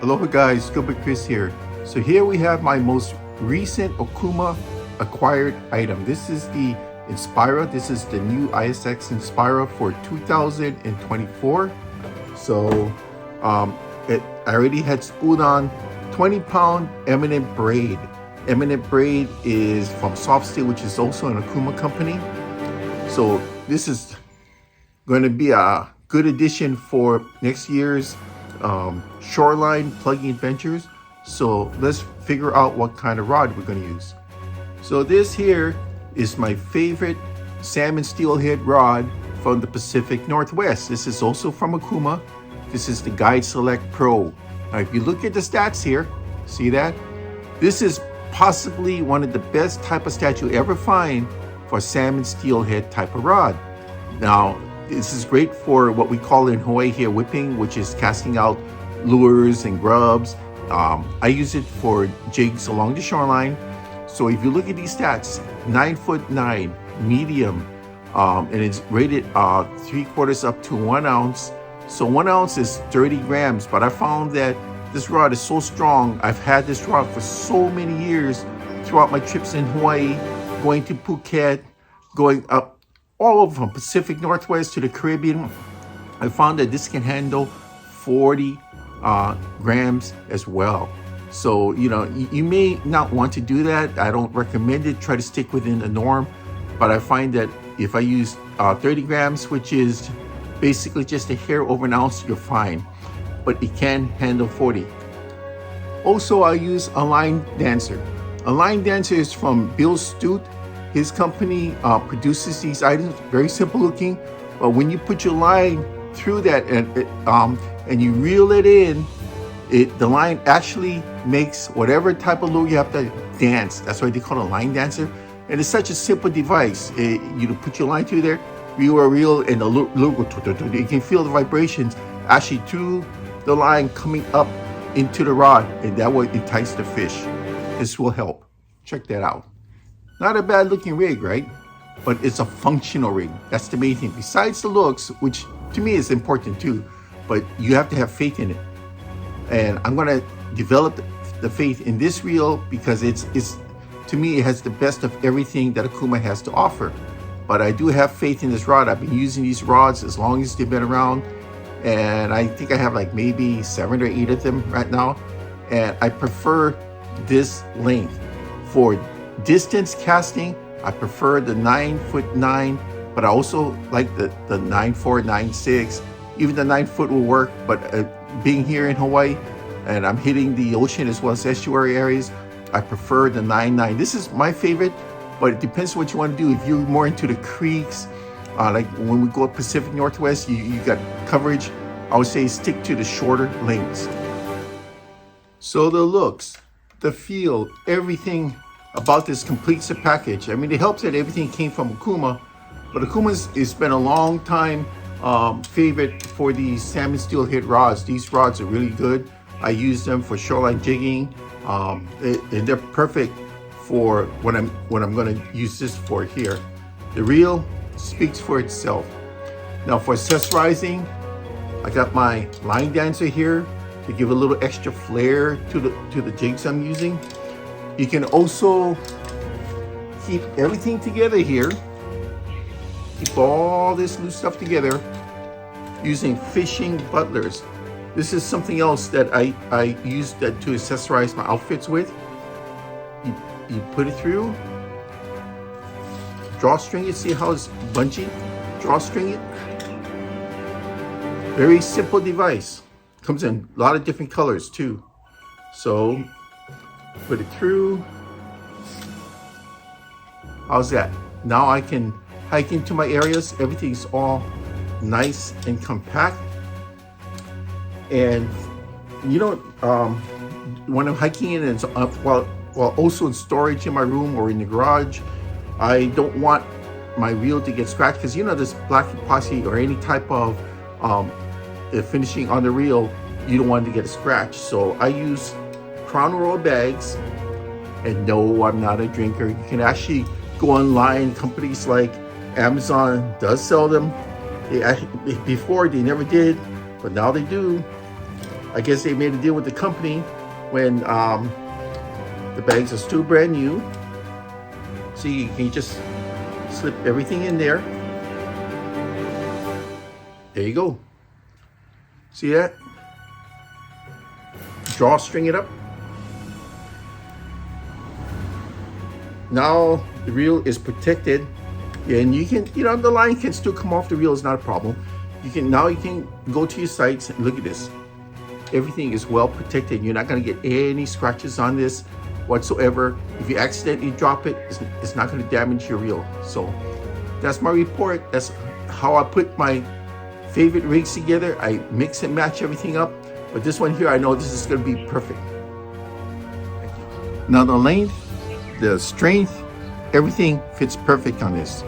Aloha guys, Gilbert Chris here. So here we have my most recent Okuma acquired item. This is the Inspira. This is the new ISX Inspira for 2024. So I already had spooled on 20-pound eminent braid. Eminent braid is from Soft Steel, which is also an Okuma company. So this is going to be a good addition for next year's shoreline plugging adventures. So let's figure out what kind of rod we're going to use. So this here is my favorite salmon steelhead rod from the Pacific Northwest. This is also from Okuma. This is the Guide Select Pro. Now if you look at the stats here, see that? This is possibly one of the best type of stats you ever find for salmon steelhead type of rod. Now this is great for what we call in Hawaii here whipping, which is casting out lures and grubs. I use it for jigs along the shoreline. So if you look at these stats, 9'9", medium, and it's rated 3/4 up to 1 ounce. So 1 ounce is 30 grams, but I found that this rod is so strong. I've had this rod for so many years throughout my trips in Hawaii, going to Phuket, going up all over from Pacific Northwest to the Caribbean. I found that this can handle 40 grams as well. So, you know, you may not want to do that. I don't recommend it. Try to stick within the norm. But I find that if I use 30 grams, which is basically just a hair over an ounce, you're fine. But it can handle 40. Also, I use a LineDancer. A LineDancer is from Bill Stute. His company produces these items, very simple looking, but when you put your line through that and you reel it in, the line actually makes whatever type of lure you have to dance. That's why they call it a LineDancer. And it's such a simple device. You put your line through there, reel, and the lure goes. You can feel the vibrations actually through the line coming up into the rod, and that will entice the fish. This will help. Check that out. Not a bad looking rig, right? But it's a functional rig. That's the main thing. Besides the looks, which to me is important too, but you have to have faith in it. And I'm gonna develop the faith in this reel because it's to me, it has the best of everything that Okuma has to offer. But I do have faith in this rod. I've been using these rods as long as they've been around. And I think I have like maybe 7 or 8 of them right now. And I prefer this length. For distance casting, I prefer the 9'9", but I also like the 9'4", 9'6". Even the 9 foot will work, but being here in Hawaii and I'm hitting the ocean as well as estuary areas, I prefer the 9'9". This is my favorite, but it depends what you want to do. If you're more into the creeks, like when we go up Pacific Northwest, you got coverage, I would say stick to the shorter lengths. So the looks, the feel, everything about this completes the package. I mean, it helps that everything came from Okuma, but Okuma's has been a long time favorite for these salmon steelhead rods. These rods are really good. I use them for shoreline jigging, and they're perfect for what I'm going to use this for here. The reel speaks for itself. Now for accessorizing, I got my LineDancer here to give a little extra flair to the jigs I'm using. You can also keep everything together here. Keep all this loose stuff together using fishing butlers. This is something else that I use that to accessorize my outfits with. You put it through, drawstring it, see how it's bungee? Drawstring it. Very simple device. Comes in a lot of different colors too. So put it through. How's that? Now I can hike into my areas. Everything's all nice and compact. And you know, when I'm hiking in and while also in storage in my room or in the garage, I don't want my reel to get scratched because you know this black epoxy or any type of finishing on the reel, you don't want it to get scratched. So I use Crown Royal bags. And no, I'm not a drinker. You can actually go online. Companies like Amazon does sell them. Before they never did, but now they do. I guess they made a deal with the company when the bags are still brand new. So you can just slip everything in there. There you go. See that? Drawstring it up. Now the reel is protected, and you can, the line can still come off the reel. It's not a problem. You can go to your sites and look at this. Everything is well protected. You're not going to get any scratches on this whatsoever. If you accidentally drop it, it's not going to damage your reel. So that's my report. That's how I put my favorite rigs together. I mix and match everything up. But this one here, I know this is going to be perfect. Now the length, the strength, everything fits perfect on this.